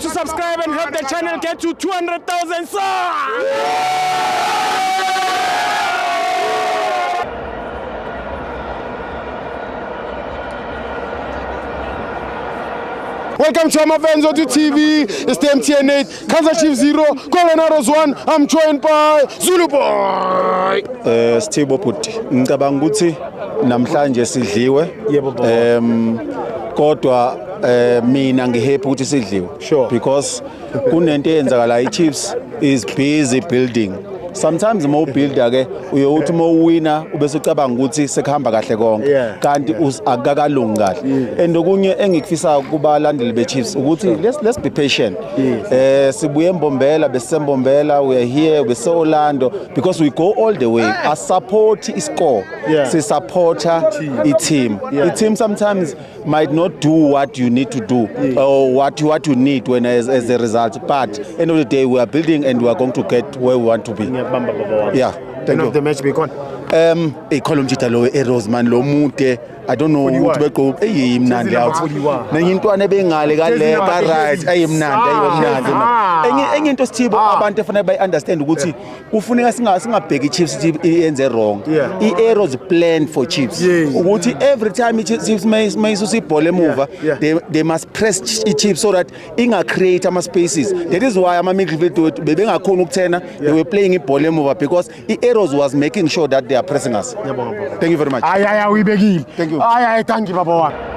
forget to subscribe and help the channel get to 200,000 subs. Welcome to my fans on the TV. It's the MTN 8, Kaizer Chiefs 0, Colorado's 1. I'm joined by Zulu Boy. Steve Oputi. Ngicabanga ukuthi namhlanje sidliwe. Yebo baba. Kodwa mina ngihappy ukuthi sidliwe. Sure. Because kunento eyenzakala iChiefs is busy building. Sometimes mo builder ke uyokuthi mo winner ubese ucabanga ukuthi sekuhamba kahle konke kanti akakalungi kahle and okunye engikufisa kubalandeli beChiefs ukuthi let's be patient. Sibuye eMbombela besembombela, we are here we say Orlando because we go all the way. I support iscore. Si supporter team. The team sometimes might not do what you need to do or what you need when as a result, but end of the day we are building and we are going to get where we want to be. Yeah, thank you. The match begun. Ikholo mjita lo eRoseman lo mude I don't know ukuthi beqo eyimnandi out nenye intwana ebengale kale ka right ayimnandi enye into Sithibo abantu efanele bay understand ukuthi kufuneka singabheki iChiefs yenze wrong. I-errors planned for Chiefs ukuthi every time iChiefs may ibhola emuva they must press iChiefs so that inga create ama spaces. That is why ama midfield bebengakhona ukuthena they were playing ibhola emuva because i-errors was making sure that they are pressing us. Thank you very much. Uyibekile. Thank you. Thank you baba.